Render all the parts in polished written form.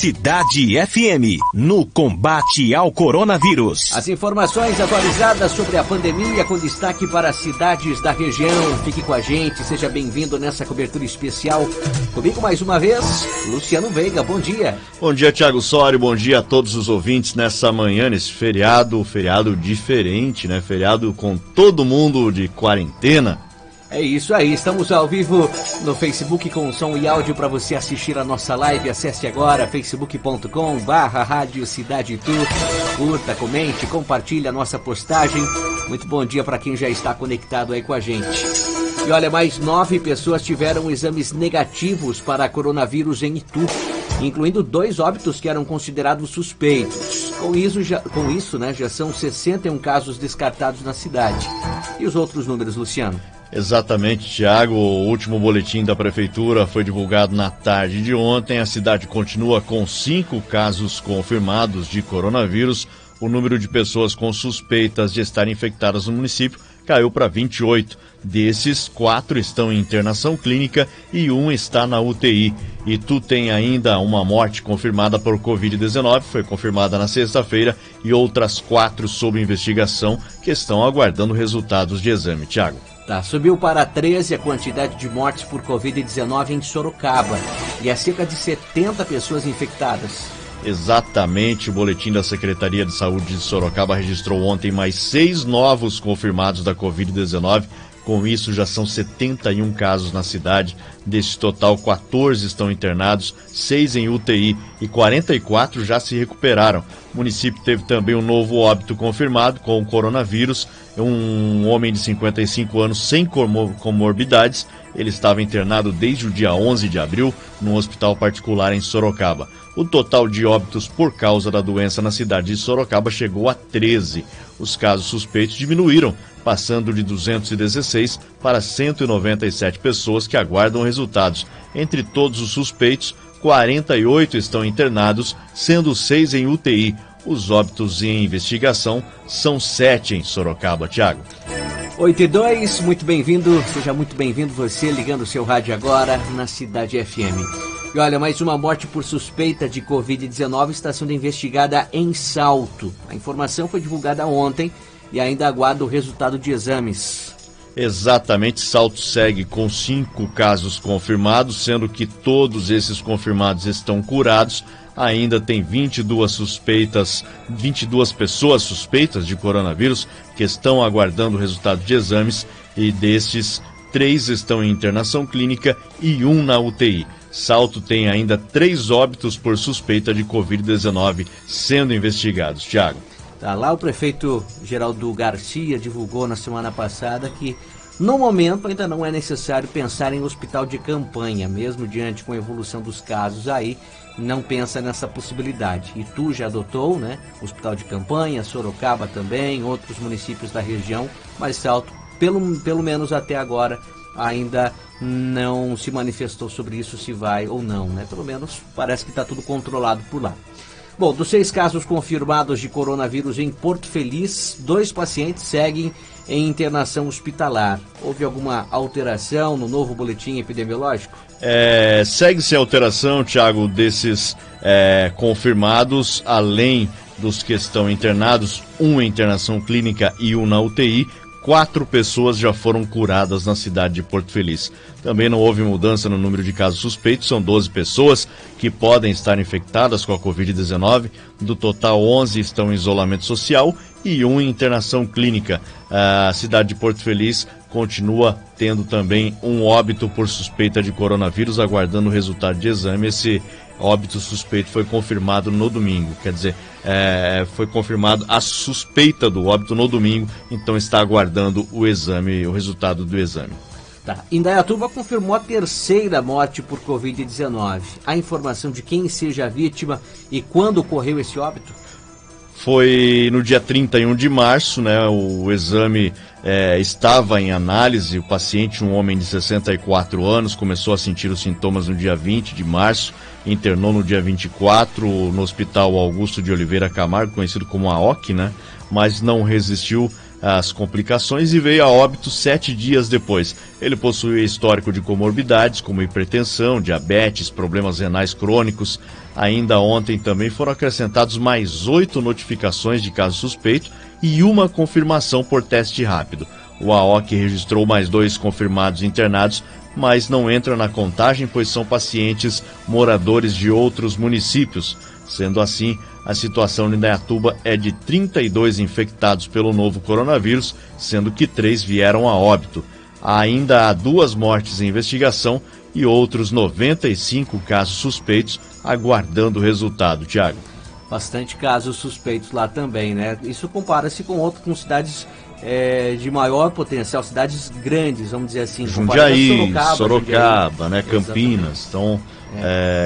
Cidade FM, no combate ao coronavírus. As informações atualizadas sobre a pandemia com destaque para as cidades da região. Fique com a gente, seja bem-vindo nessa cobertura especial. Comigo mais uma vez, Luciano Veiga, bom dia. Bom dia, Thiago Sório, bom dia a todos os ouvintes nessa manhã, nesse feriado diferente, né? Feriado com todo mundo de quarentena. É isso aí, estamos ao vivo no Facebook com som e áudio para você assistir a nossa live. Acesse agora facebook.com/Rádio Cidade Tu. Curta, comente, compartilhe a nossa postagem. Muito bom dia para quem já está conectado aí com a gente. E olha, mais 9 pessoas tiveram exames negativos para coronavírus em Itu, incluindo 2 óbitos que eram considerados suspeitos. Com isso, já são 61 casos descartados na cidade. E os outros números, Luciano? Exatamente, Thiago. O último boletim da Prefeitura foi divulgado na tarde de ontem. A cidade continua com 5 casos confirmados de coronavírus. O número de pessoas com suspeitas de estarem infectadas no município caiu para 28. Desses, 4 estão em internação clínica e 1 está na UTI. Itu tem ainda uma morte confirmada por Covid-19, foi confirmada na sexta-feira, e outras 4 sob investigação que estão aguardando resultados de exame. Thiago. Subiu para 13 a quantidade de mortes por Covid-19 em Sorocaba e há cerca de 70 pessoas infectadas. Exatamente, o boletim da Secretaria de Saúde de Sorocaba registrou ontem mais 6 novos confirmados da Covid-19. Com isso, já são 71 casos na cidade. Desse total, 14 estão internados, 6 em UTI e 44 já se recuperaram. O município teve também um novo óbito confirmado com o coronavírus. Um homem de 55 anos sem comorbidades. Ele estava internado desde o dia 11 de abril num hospital particular em Sorocaba. O total de óbitos por causa da doença na cidade de Sorocaba chegou a 13. Os casos suspeitos diminuíram, passando de 216 para 197 pessoas que aguardam resultados. Entre todos os suspeitos, 48 estão internados, sendo 6 em UTI. Os óbitos em investigação são 7 em Sorocaba. Thiago. 8:02, muito bem-vindo, seja muito bem-vindo você ligando o seu rádio agora na Cidade FM. E olha, mais uma morte por suspeita de Covid-19 está sendo investigada em Salto. A informação foi divulgada ontem e ainda aguarda o resultado de exames. Exatamente, Salto segue com 5 casos confirmados, sendo que todos esses confirmados estão curados. Ainda tem 22 pessoas suspeitas de coronavírus que estão aguardando o resultado de exames, e destes, 3 estão em internação clínica e 1 na UTI. Salto tem ainda 3 óbitos por suspeita de Covid-19 sendo investigados. Thiago. Lá o prefeito Geraldo Garcia divulgou na semana passada que no momento ainda não é necessário pensar em hospital de campanha, mesmo diante com a evolução dos casos aí, não pensa nessa possibilidade. Itu já adotou, né? Hospital de campanha, Sorocaba também, outros municípios da região, mas Salto, pelo menos até agora, ainda não se manifestou sobre isso, se vai ou não, né? Pelo menos parece que está tudo controlado por lá. Bom, dos 6 casos confirmados de coronavírus em Porto Feliz, 2 pacientes seguem em internação hospitalar. Houve alguma alteração no novo boletim epidemiológico? Segue-se a alteração, Thiago, desses confirmados, além dos que estão internados, 1 em internação clínica e 1 na UTI. 4 pessoas já foram curadas na cidade de Porto Feliz. Também não houve mudança no número de casos suspeitos, são 12 pessoas que podem estar infectadas com a Covid-19. Do total, 11 estão em isolamento social e 1 em internação clínica. A cidade de Porto Feliz continua tendo também um óbito por suspeita de coronavírus, aguardando o resultado de exame. Esse óbito suspeito foi confirmado no domingo, quer dizer, foi confirmado a suspeita do óbito no domingo, então está aguardando o exame, o resultado do exame. Indaiatuba confirmou a 3ª morte por Covid-19. Há informação de quem seja a vítima e quando ocorreu esse óbito? Foi no dia 31 de março, né? O exame estava em análise. O paciente, um homem de 64 anos, começou a sentir os sintomas no dia 20 de março, internou no dia 24 no Hospital Augusto de Oliveira Camargo, conhecido como AOC, né? Mas não resistiu às complicações e veio a óbito 7 dias depois. Ele possuía histórico de comorbidades como hipertensão, diabetes, problemas renais crônicos. Ainda ontem também foram acrescentados mais 8 notificações de caso suspeito e uma confirmação por teste rápido. O AOC registrou mais 2 confirmados internados, mas não entra na contagem, pois são pacientes moradores de outros municípios. Sendo assim, a situação em Indaiatuba é de 32 infectados pelo novo coronavírus, sendo que 3 vieram a óbito. Ainda há 2 mortes em investigação e outros 95 casos suspeitos aguardando o resultado, Thiago. Bastante casos suspeitos lá também, né? Isso compara-se com cidades de maior potencial, cidades grandes, vamos dizer assim. Jundiaí, Sorocaba, Jundiaí. Né? Campinas. Então,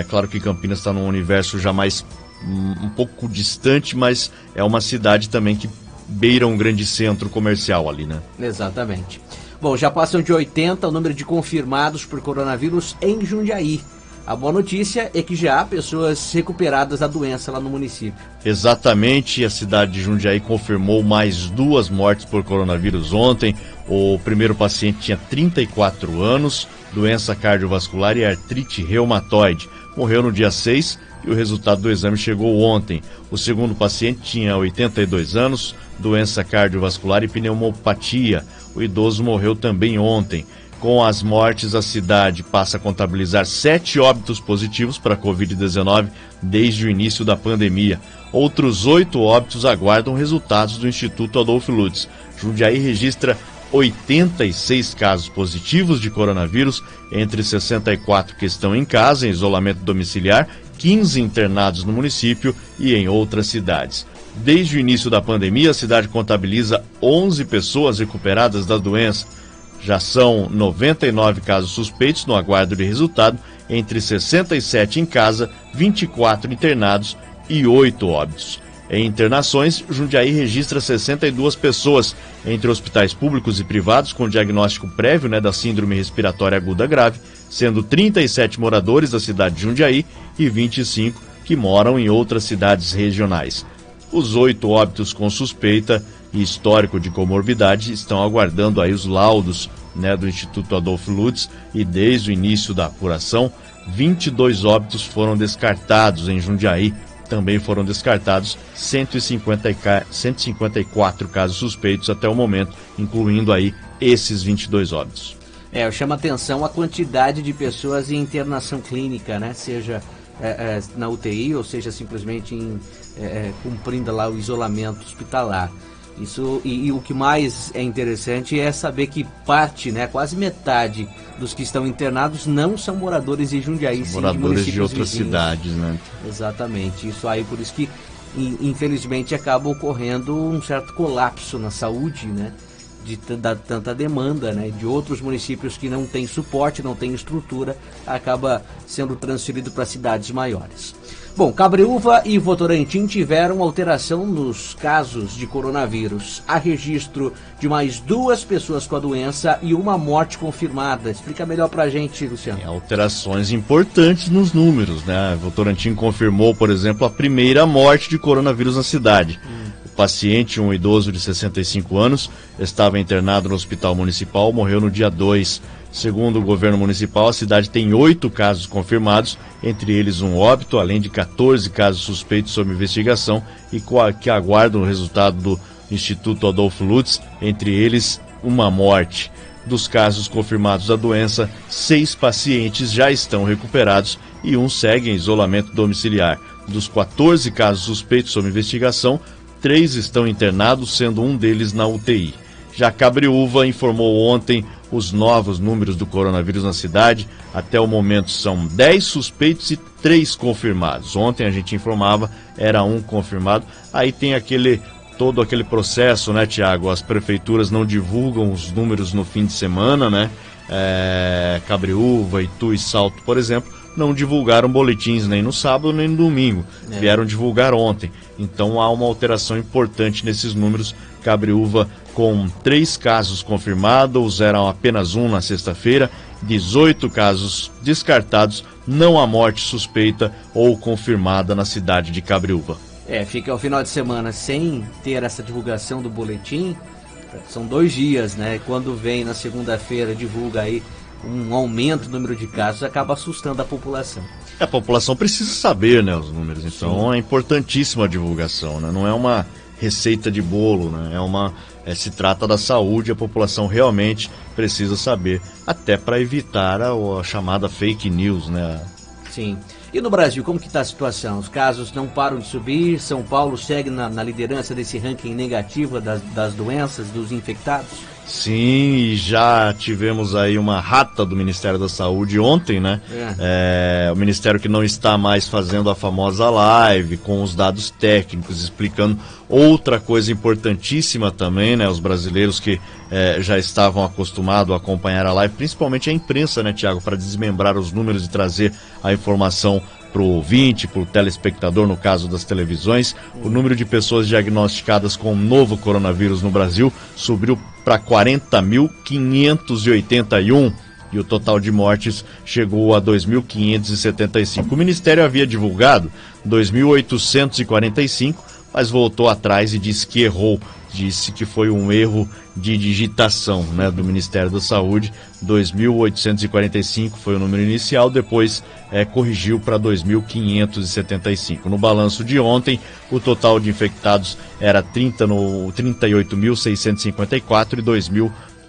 claro que Campinas está num universo já mais um pouco distante, mas é uma cidade também que beira um grande centro comercial ali, né? Exatamente. Bom, já passam de 80 o número de confirmados por coronavírus em Jundiaí. A boa notícia é que já há pessoas recuperadas da doença lá no município. Exatamente, a cidade de Jundiaí confirmou mais 2 mortes por coronavírus ontem. O primeiro paciente tinha 34 anos, doença cardiovascular e artrite reumatoide. Morreu no dia 6 e o resultado do exame chegou ontem. O segundo paciente tinha 82 anos, doença cardiovascular e pneumopatia. O idoso morreu também ontem. Com as mortes, a cidade passa a contabilizar 7 óbitos positivos para a Covid-19 desde o início da pandemia. Outros 8 óbitos aguardam resultados do Instituto Adolfo Lutz. Jundiaí registra 86 casos positivos de coronavírus, entre 64 que estão em casa, em isolamento domiciliar, 15 internados no município e em outras cidades. Desde o início da pandemia, a cidade contabiliza 11 pessoas recuperadas da doença. Já são 99 casos suspeitos no aguardo de resultado, entre 67 em casa, 24 internados e 8 óbitos. Em internações, Jundiaí registra 62 pessoas, entre hospitais públicos e privados, com diagnóstico prévio da síndrome respiratória aguda grave, sendo 37 moradores da cidade de Jundiaí e 25 que moram em outras cidades regionais. Os 8 óbitos com suspeita e histórico de comorbidade estão aguardando aí os laudos do Instituto Adolfo Lutz, e desde o início da apuração, 22 óbitos foram descartados em Jundiaí. Também foram descartados 154 casos suspeitos até o momento, incluindo aí esses 22 óbitos. Chama atenção a quantidade de pessoas em internação clínica, né? Seja na UTI ou seja simplesmente cumprindo lá o isolamento hospitalar. Isso, e o que mais é interessante é saber que parte, quase metade dos que estão internados não são moradores de Jundiaí, sim, moradores de outras vizinhos. Cidades, né? Exatamente, isso aí, por isso que infelizmente acaba ocorrendo um certo colapso na saúde, da tanta demanda, de outros municípios que não têm suporte, não têm estrutura, acaba sendo transferido para cidades maiores. Bom, Cabreúva e Votorantim tiveram alteração nos casos de coronavírus. Há registro de mais 2 pessoas com a doença e uma morte confirmada. Explica melhor pra gente, Luciano. Alterações importantes nos números, Votorantim confirmou, por exemplo, a primeira morte de coronavírus na cidade. O paciente, um idoso de 65 anos, estava internado no hospital municipal, morreu no dia 2. Segundo o governo municipal, a cidade tem 8 casos confirmados, entre eles um óbito, além de 14 casos suspeitos sob investigação e que aguardam o resultado do Instituto Adolfo Lutz, entre eles uma morte. Dos casos confirmados da doença, 6 pacientes já estão recuperados e um segue em isolamento domiciliar. Dos 14 casos suspeitos sob investigação, 3 estão internados, sendo um deles na UTI. Já Cabreúva informou ontem os novos números do coronavírus na cidade. Até o momento são 10 suspeitos e 3 confirmados. Ontem a gente informava, era um confirmado. Aí tem todo aquele processo, Tiago? As prefeituras não divulgam os números no fim de semana, Cabreúva, Itu e Salto, por exemplo, não divulgaram boletins nem no sábado nem no domingo. Vieram divulgar ontem. Então há uma alteração importante nesses números. Cabreúva com 3 casos confirmados, eram apenas 1 na sexta-feira, 18 casos descartados, não há morte suspeita ou confirmada na cidade de Cabreúva. Fica o final de semana sem ter essa divulgação do boletim, são 2 dias, Quando vem na segunda-feira, divulga aí um aumento no número de casos, acaba assustando a população. A população precisa saber, né, os números, então é importantíssima a divulgação, né? Não é uma receita de bolo, né? Se trata da saúde, a população realmente precisa saber, até para evitar a chamada fake news, né? Sim. E no Brasil, como que está a situação? Os casos não param de subir, São Paulo segue na liderança desse ranking negativo das doenças, dos infectados? Sim, e já tivemos aí uma rata do Ministério da Saúde ontem, né? O Ministério que não está mais fazendo a famosa live com os dados técnicos, explicando outra coisa importantíssima também, né? Os brasileiros que já estavam acostumados a acompanhar a live, principalmente a imprensa, né, Tiago, para desmembrar os números e trazer a informação para o ouvinte, para o telespectador, no caso das televisões. O número de pessoas diagnosticadas com o novo coronavírus no Brasil subiu para 40.581 e o total de mortes chegou a 2.575. O Ministério havia divulgado 2.845, mas voltou atrás e disse que errou. Disse que foi um erro de digitação, né, do Ministério da Saúde. 2.845 foi o número inicial, depois corrigiu para 2.575. No balanço de ontem, o total de infectados era 38.654 e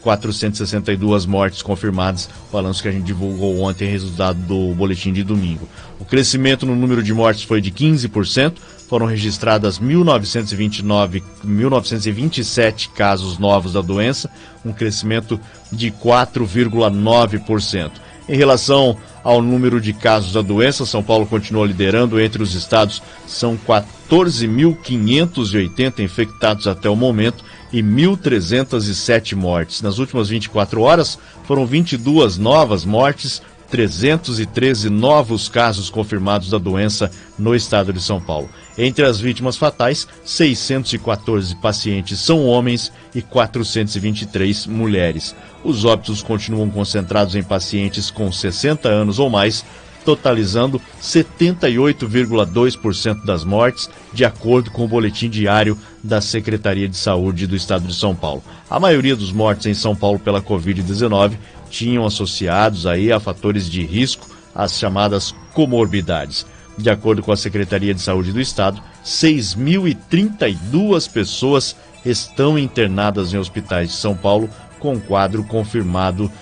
2.462 mortes confirmadas, balanço que a gente divulgou ontem, resultado do boletim de domingo. O crescimento no número de mortes foi de 15%, foram registradas 1.927 casos novos da doença, um crescimento de 4,9%. Em relação ao número de casos da doença, São Paulo continua liderando entre os estados, são 14.580 infectados até o momento e 1.307 mortes. Nas últimas 24 horas, foram 22 novas mortes, 313 novos casos confirmados da doença no estado de São Paulo. Entre as vítimas fatais, 614 pacientes são homens e 423 mulheres. Os óbitos continuam concentrados em pacientes com 60 anos ou mais, totalizando 78,2% das mortes, de acordo com o boletim diário da Secretaria de Saúde do Estado de São Paulo. A maioria dos mortes em São Paulo pela Covid-19 tinham associados aí a fatores de risco, as chamadas comorbidades. De acordo com a Secretaria de Saúde do Estado, 6.032 pessoas estão internadas em hospitais de São Paulo com quadro confirmado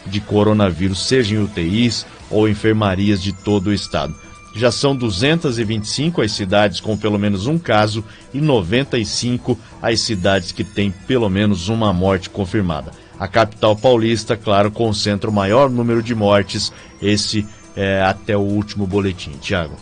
de coronavírus, seja em UTIs ou enfermarias de todo o estado. Já são 225 as cidades com pelo menos um caso e 95 as cidades que têm pelo menos uma morte confirmada. A capital paulista, claro, concentra o maior número de mortes, esse até o último boletim. Tiago.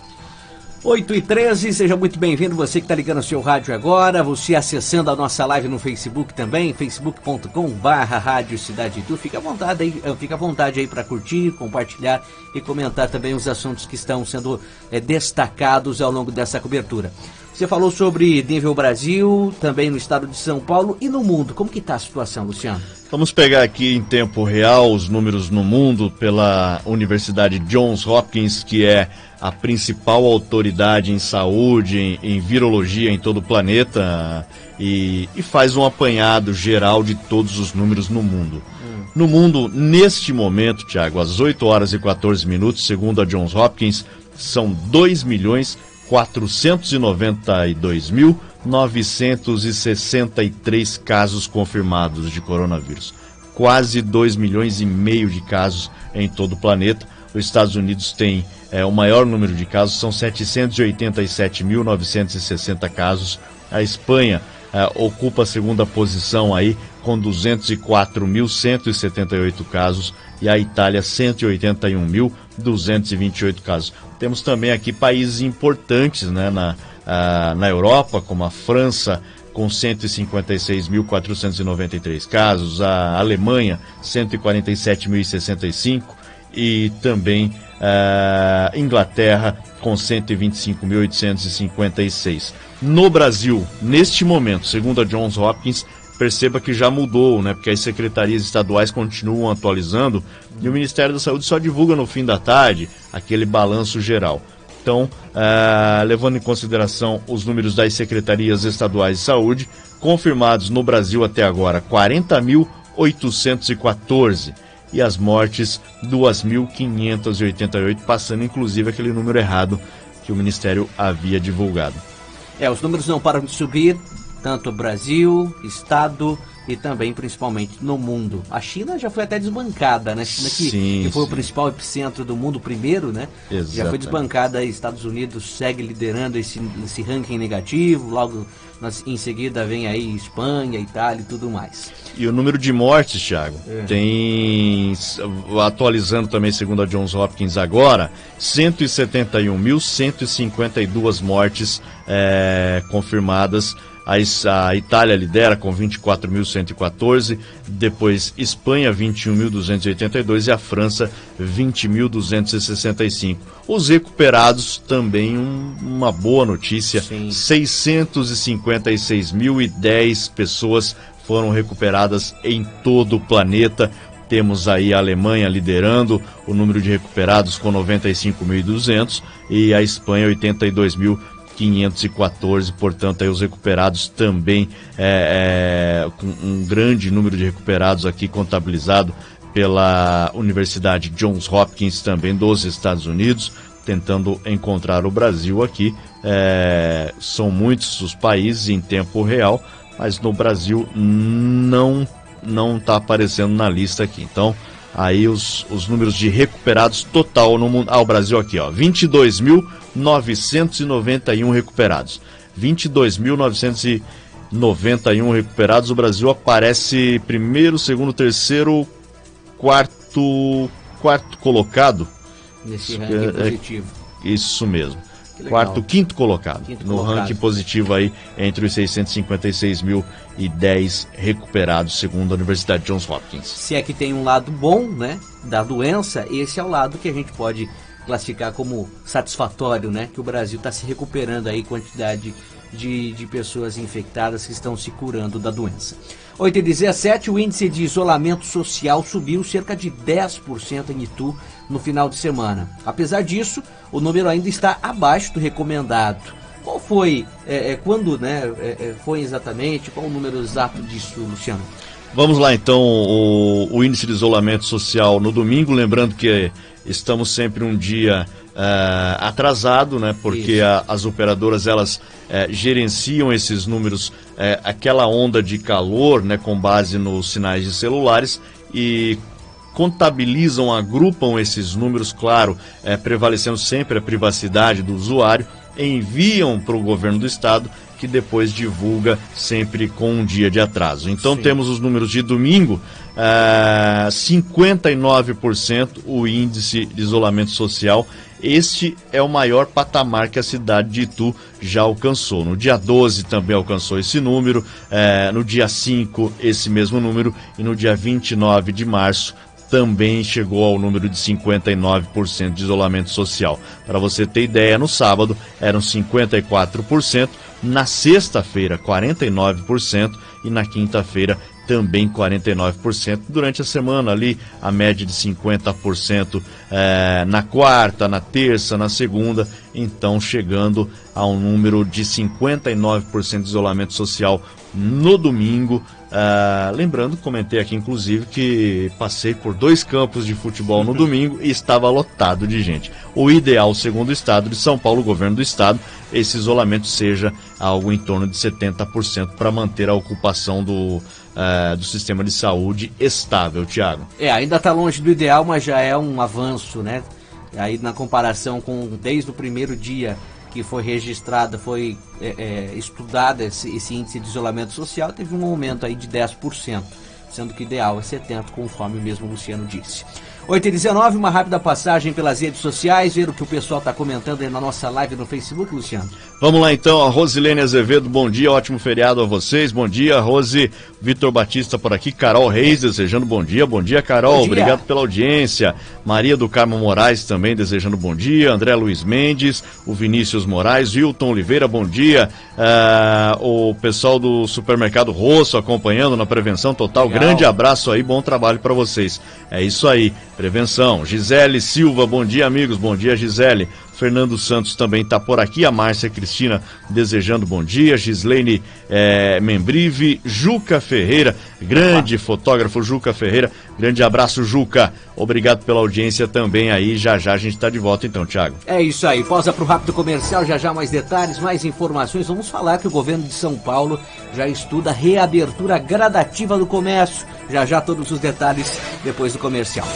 8h13, seja muito bem-vindo, você que está ligando o seu rádio agora, você acessando a nossa live no Facebook também, facebook.com/Rádio Cidade Itu. Fica à vontade aí para curtir, compartilhar e comentar também os assuntos que estão sendo destacados ao longo dessa cobertura. Você falou sobre nível Brasil, também no estado de São Paulo e no mundo. Como que está a situação, Luciano? Vamos pegar aqui em tempo real os números no mundo pela Universidade Johns Hopkins, que é a principal autoridade em saúde, em virologia em todo o planeta, e faz um apanhado geral de todos os números no mundo. No mundo, neste momento, Tiago, às 8h14, segundo a Johns Hopkins, são 2.492.963 casos confirmados de coronavírus. Quase 2,5 milhões de casos em todo o planeta. Os Estados Unidos têm o maior número de casos, são 787.960 casos. A Espanha ocupa a segunda posição aí, com 204.178 casos. E a Itália, 181.228 casos. Temos também aqui países importantes, né, na Europa, como a França, com 156.493 casos, a Alemanha, 147.065 e também Inglaterra, com 125.856. No Brasil, neste momento, segundo a Johns Hopkins, perceba que já mudou, né? Porque as secretarias estaduais continuam atualizando e o Ministério da Saúde só divulga no fim da tarde aquele balanço geral. Então, levando em consideração os números das secretarias estaduais de saúde, confirmados no Brasil até agora, 40.814. e as mortes 2.588, passando inclusive aquele número errado que o Ministério havia divulgado. Os números não param de subir, tanto Brasil, Estado e também, principalmente, no mundo. A China já foi até desbancada, né? A China que foi o principal epicentro do mundo primeiro, né? Exatamente. Já foi desbancada aí. Estados Unidos segue liderando esse ranking negativo, logo em seguida vem aí Espanha, Itália e tudo mais. E o número de mortes, Thiago, tem, atualizando também segundo a Johns Hopkins agora, 171.152 mortes confirmadas. A Itália lidera com 24.114, depois Espanha 21.282 e a França 20.265. Os recuperados também uma boa notícia, 656.010 pessoas foram recuperadas em todo o planeta. Temos aí a Alemanha liderando o número de recuperados com 95.200 e a Espanha 82.514, portanto aí os recuperados também com um grande número de recuperados aqui contabilizado pela Universidade Johns Hopkins também dos Estados Unidos, tentando encontrar o Brasil aqui. São muitos os países em tempo real, mas no Brasil não está aparecendo na lista aqui. Então aí os números de recuperados total no mundo. O Brasil aqui, 22.991 recuperados. 22.991 recuperados. O Brasil aparece primeiro, segundo, terceiro, quarto colocado. Nesse ranking positivo. Isso mesmo. Quinto colocado. Ranking positivo aí entre os 656.010 recuperados, segundo a Universidade Johns Hopkins. Se é que tem um lado bom, né, da doença, esse é o lado que a gente pode classificar como satisfatório, né, que o Brasil está se recuperando aí, quantidade de pessoas infectadas que estão se curando da doença. 8h17, o índice de isolamento social subiu cerca de 10% em Itu no final de semana. Apesar disso, o número ainda está abaixo do recomendado. Qual foi, quando, né, foi exatamente, qual o número exato disso, Luciano? Vamos lá então, o índice de isolamento social no domingo, lembrando que estamos sempre um dia atrasado, né? Porque as operadoras elas gerenciam esses números, aquela onda de calor, né? Com base nos sinais de celulares e contabilizam, agrupam esses números, claro, prevalecendo sempre a privacidade do usuário, enviam para o governo do estado, que depois divulga sempre com um dia de atraso. Então temos os números de domingo, 59% o índice de isolamento social. Este é o maior patamar que a cidade de Itu já alcançou. No dia 12 também alcançou esse número, no dia 5 esse mesmo número e no dia 29 de março também chegou ao número de 59% de isolamento social. Para você ter ideia, no sábado eram 54%, na sexta-feira 49% e na quinta-feira também 49%. Durante a semana ali, a média de 50% na quarta, na terça, na segunda, então chegando a um número de 59% de isolamento social no domingo. Lembrando, comentei aqui inclusive que passei por 2 campos de futebol no domingo e estava lotado de gente. O ideal, segundo o estado de São Paulo, o governo do estado, esse isolamento seja algo em torno de 70% para manter a ocupação do sistema de saúde estável, Thiago. Ainda está longe do ideal, mas já é um avanço, né? Aí na comparação com desde o primeiro dia que foi registrada, foi estudada esse índice de isolamento social, teve um aumento aí de 10%, sendo que o ideal é 70%, conforme mesmo o Luciano disse. 8h19, uma rápida passagem pelas redes sociais, ver o que o pessoal está comentando aí na nossa live no Facebook, Luciano. Vamos lá então, a Rosilene Azevedo, bom dia, ótimo feriado a vocês, bom dia, Rose, Vitor Batista por aqui, Carol Reis desejando bom dia Carol, bom dia. Obrigado pela audiência, Maria do Carmo Moraes também desejando bom dia, André Luiz Mendes, o Vinícius Moraes, Wilton Oliveira, bom dia, o pessoal do Supermercado Rosso acompanhando na Prevenção Total, legal. Grande abraço aí, bom trabalho para vocês, é isso aí, prevenção. Gisele Silva, bom dia amigos, bom dia Gisele. Fernando Santos também está por aqui, a Márcia Cristina desejando bom dia, Gislaine Membrive, Juca Ferreira, grande fotógrafo Juca Ferreira, grande abraço, Juca, obrigado pela audiência também aí, já a gente está de volta então, Thiago. É isso aí, pausa para o rápido comercial, já mais detalhes, mais informações. Vamos falar que o governo de São Paulo já estuda a reabertura gradativa do comércio. Já todos os detalhes depois do comercial.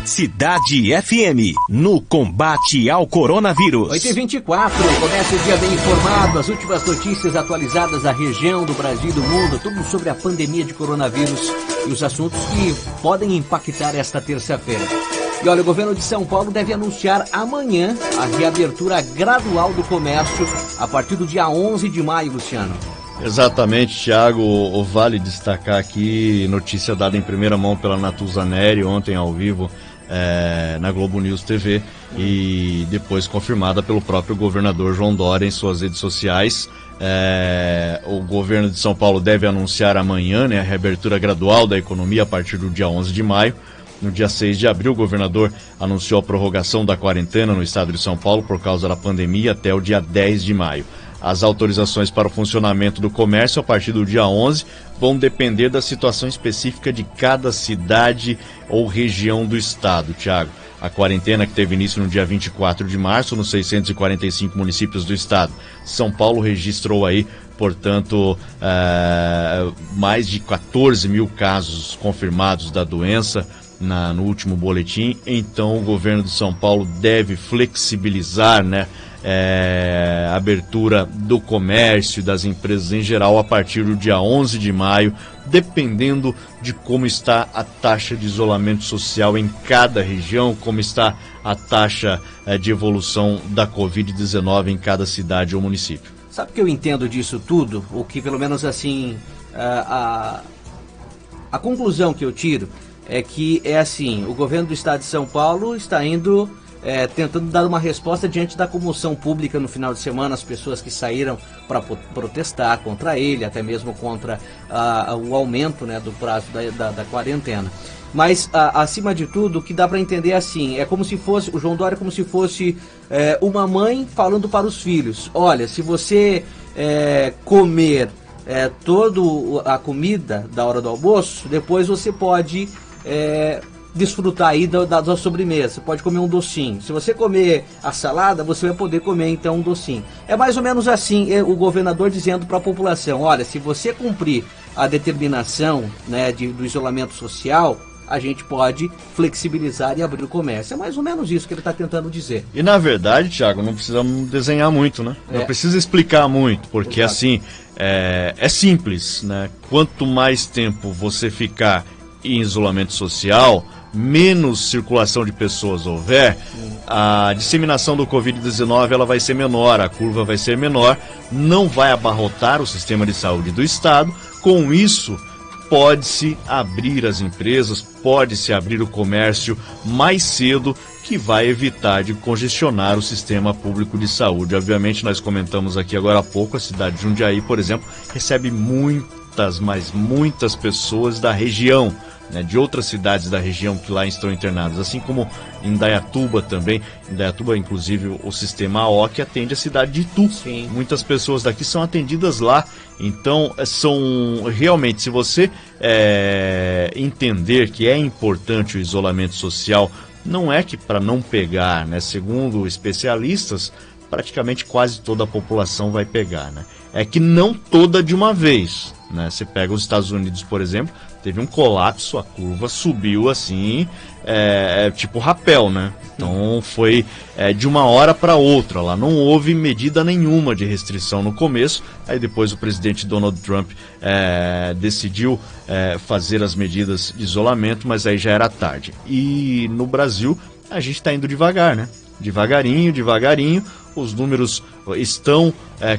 Cidade FM, no combate ao coronavírus. 8h24, começa o dia bem informado, as últimas notícias atualizadas da região, do Brasil e do mundo, tudo sobre a pandemia de coronavírus e os assuntos que podem impactar esta terça-feira. E olha, o governo de São Paulo deve anunciar amanhã a reabertura gradual do comércio a partir do dia 11 de maio, Luciano. Exatamente, Thiago, vale destacar aqui, notícia dada em primeira mão pela Natuza Neri ontem ao vivo na Globo News TV e depois confirmada pelo próprio governador João Dória em suas redes sociais. O governo de São Paulo deve anunciar amanhã, né, a reabertura gradual da economia a partir do dia 11 de maio. No dia 6 de abril, o governador anunciou a prorrogação da quarentena no estado de São Paulo por causa da pandemia até o dia 10 de maio. As autorizações para o funcionamento do comércio a partir do dia 11 vão depender da situação específica de cada cidade ou região do estado, Thiago. A quarentena que teve início no dia 24 de março nos 645 municípios do estado. São Paulo registrou aí, portanto, mais de 14 mil casos confirmados da doença no último boletim. Então o governo de São Paulo deve flexibilizar, né, a abertura do comércio e das empresas em geral a partir do dia 11 de maio, dependendo de como está a taxa de isolamento social em cada região, como está a taxa de evolução da Covid-19 em cada cidade ou município. Sabe o que eu entendo disso tudo? O que pelo menos assim, a conclusão que eu tiro é que assim, o governo do estado de São Paulo está indo tentando dar uma resposta diante da comoção pública no final de semana, as pessoas que saíram para protestar contra ele, até mesmo contra o aumento, né, do prazo da quarentena. Mas, acima de tudo, o que dá para entender é assim, é como se fosse, o João Dória é como se fosse uma mãe falando para os filhos: olha, se você comer toda a comida da hora do almoço, depois você pode desfrutar aí da sobremesa, você pode comer um docinho. Se você comer a salada, você vai poder comer então um docinho. É mais ou menos assim, o governador dizendo para a população: olha, se você cumprir a determinação, né, do isolamento social, a gente pode flexibilizar e abrir o comércio. É mais ou menos isso que ele está tentando dizer. E na verdade, Thiago, não precisamos desenhar muito, né? Não precisa explicar muito, porque Exato. Assim, é simples, né? Quanto mais tempo você ficar em isolamento social, menos circulação de pessoas houver, a disseminação do Covid-19 ela vai ser menor, a curva vai ser menor, não vai abarrotar o sistema de saúde do estado. Com isso, pode-se abrir as empresas, pode-se abrir o comércio mais cedo, que vai evitar de congestionar o sistema público de saúde. Obviamente, nós comentamos aqui agora há pouco, a cidade de Jundiaí, por exemplo, recebe muitas pessoas da região, né, de outras cidades da região que lá estão internadas, assim como em Indaiatuba também. Indaiatuba, inclusive, o sistema AOC atende a cidade de Itu. Sim. Muitas pessoas daqui são atendidas lá. Então, realmente, se você entender que é importante o isolamento social, não é que para não pegar, né? Segundo especialistas, praticamente quase toda a população vai pegar, né? É que não toda de uma vez, né? Você pega os Estados Unidos, por exemplo, teve um colapso, a curva subiu assim, tipo rapel, né? Então foi de uma hora para outra, lá não houve medida nenhuma de restrição no começo. Aí depois o presidente Donald Trump decidiu fazer as medidas de isolamento, mas aí já era tarde. E no Brasil a gente está indo devagar, né? Devagarinho, os números estão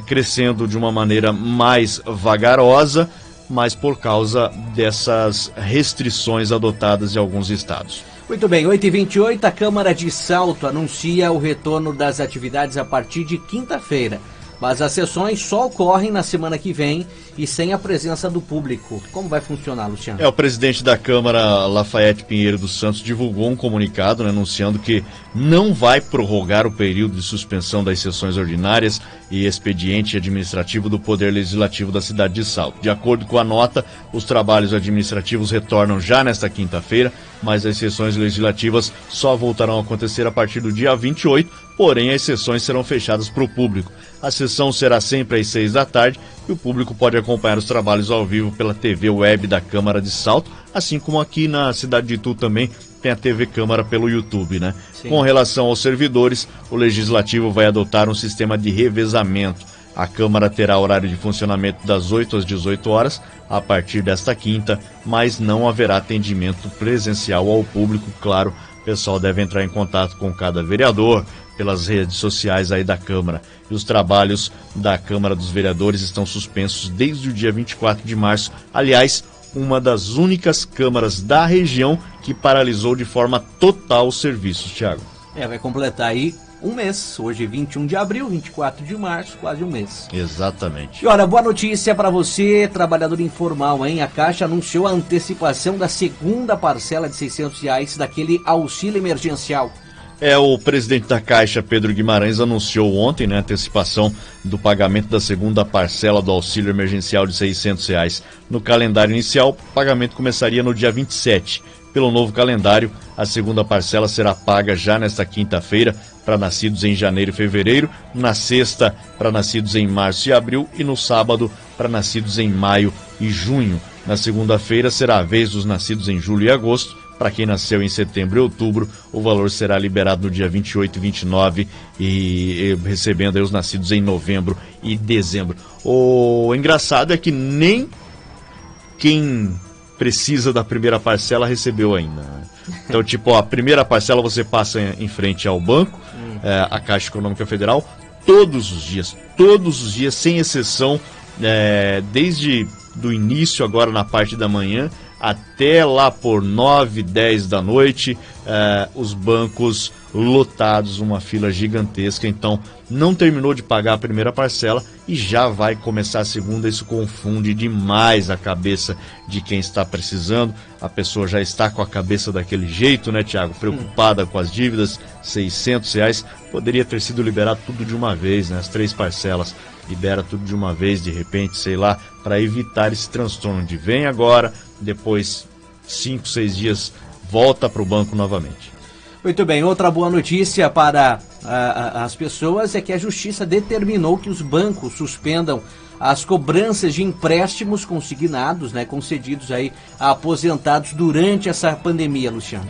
crescendo de uma maneira mais vagarosa, mas por causa dessas restrições adotadas em alguns estados. Muito bem, 8h28, a Câmara de Salto anuncia o retorno das atividades a partir de quinta-feira. Mas as sessões só ocorrem na semana que vem e sem a presença do público. Como vai funcionar, Luciano? O presidente da Câmara, Lafayette Pinheiro dos Santos, divulgou um comunicado, né, anunciando que não vai prorrogar o período de suspensão das sessões ordinárias e expediente administrativo do Poder Legislativo da cidade de Salto. De acordo com a nota, os trabalhos administrativos retornam já nesta quinta-feira, mas as sessões legislativas só voltarão a acontecer a partir do dia 28, porém as sessões serão fechadas para o público. A sessão será sempre às 6 da tarde e o público pode acompanhar os trabalhos ao vivo pela TV Web da Câmara de Salto, assim como aqui na cidade de Itu também tem a TV Câmara pelo YouTube, né? Sim. Com relação aos servidores, o Legislativo vai adotar um sistema de revezamento. A Câmara terá horário de funcionamento das 8 às 18 horas a partir desta quinta, mas não haverá atendimento presencial ao público. Claro, o pessoal deve entrar em contato com cada vereador pelas redes sociais aí da Câmara. E os trabalhos da Câmara dos Vereadores estão suspensos desde o dia 24 de março. Aliás, uma das únicas câmaras da região que paralisou de forma total os serviços, Thiago. Vai completar aí um mês, hoje 21 de abril, 24 de março, quase um mês. Exatamente. E olha, boa notícia para você, trabalhador informal, hein? A Caixa anunciou a antecipação da segunda parcela de R$600 daquele auxílio emergencial. O presidente da Caixa, Pedro Guimarães, anunciou ontem, né, a antecipação do pagamento da segunda parcela do auxílio emergencial de R$600. No calendário inicial, o pagamento começaria no dia 27. Pelo novo calendário, a segunda parcela será paga já nesta quinta-feira para nascidos em janeiro e fevereiro, na sexta para nascidos em março e abril e no sábado para nascidos em maio e junho. Na segunda-feira será a vez dos nascidos em julho e agosto. Para quem nasceu em setembro e outubro, o valor será liberado no dia 28 e 29 e recebendo aí os nascidos em novembro e dezembro. O engraçado é que nem quem precisa da primeira parcela recebeu ainda. Então, a primeira parcela você passa em frente ao banco, a Caixa Econômica Federal, todos os dias, sem exceção, desde do início agora na parte da manhã, até lá por 9, 10 da noite, os bancos lotados, uma fila gigantesca. Então não terminou de pagar a primeira parcela e já vai começar a segunda. Isso confunde demais a cabeça de quem está precisando. A pessoa já está com a cabeça daquele jeito, né, Thiago? Preocupada com as dívidas, R$600. Poderia ter sido liberado tudo de uma vez, né? As 3 parcelas. Libera tudo de uma vez, de repente, sei lá, para evitar esse transtorno de vem agora, depois 5, 6 dias volta para o banco novamente. Muito bem, outra boa notícia para as pessoas é que a Justiça determinou que os bancos suspendam as cobranças de empréstimos consignados, né, concedidos aí a aposentados durante essa pandemia, Luciano.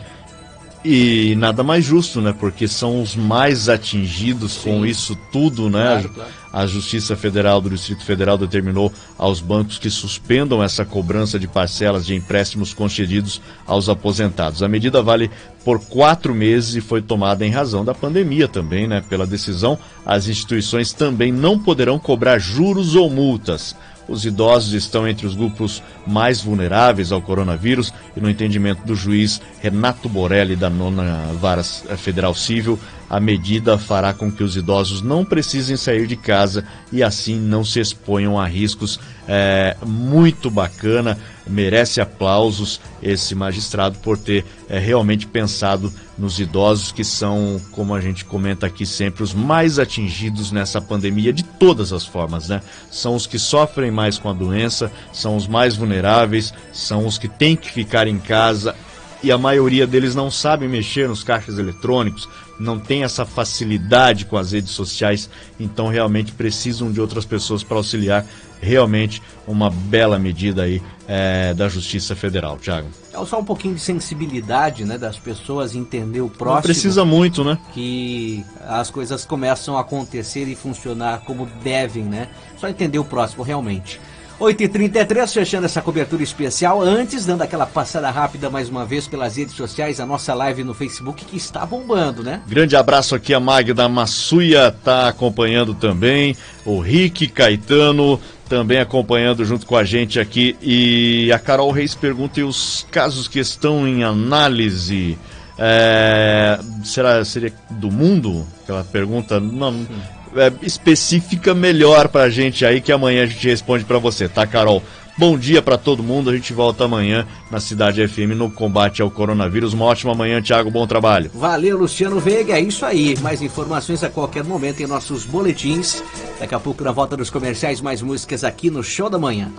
E nada mais justo, né? Porque são os mais atingidos com isso tudo, né? Claro. A Justiça Federal do Distrito Federal determinou aos bancos que suspendam essa cobrança de parcelas de empréstimos concedidos aos aposentados. A medida vale por 4 meses e foi tomada em razão da pandemia também, né? Pela decisão, as instituições também não poderão cobrar juros ou multas. Os idosos estão entre os grupos mais vulneráveis ao coronavírus e, no entendimento do juiz Renato Borelli, da 9ª Vara Federal Civil, a medida fará com que os idosos não precisem sair de casa e assim não se exponham a riscos. Muito bacana, merece aplausos esse magistrado por ter realmente pensado nos idosos, que são, como a gente comenta aqui sempre, os mais atingidos nessa pandemia de todas as formas, né? São os que sofrem mais com a doença, são os mais vulneráveis, são os que têm que ficar em casa e a maioria deles não sabe mexer nos caixas eletrônicos, não tem essa facilidade com as redes sociais, então realmente precisam de outras pessoas para auxiliar. Realmente uma bela medida aí da Justiça Federal, Thiago. Só um pouquinho de sensibilidade, né, das pessoas entender o próximo. Não precisa muito, né? Que as coisas começam a acontecer e funcionar como devem, né? Só entender o próximo, realmente. 8h33, fechando essa cobertura especial. Antes, dando aquela passada rápida mais uma vez pelas redes sociais, a nossa live no Facebook que está bombando, né? Grande abraço aqui, a Magda Massuia tá acompanhando também, o Rick Caetano também acompanhando junto com a gente aqui, e a Carol Reis pergunta: e os casos que estão em análise, seria do mundo? Aquela pergunta, não, específica melhor pra gente aí, que amanhã a gente responde pra você, tá, Carol? Bom dia pra todo mundo, a gente volta amanhã na Cidade FM no combate ao coronavírus. Uma ótima manhã, Thiago, bom trabalho. Valeu, Luciano Veiga, é isso aí. Mais informações a qualquer momento em nossos boletins. Daqui a pouco, na volta dos comerciais, mais músicas aqui no Show da Manhã.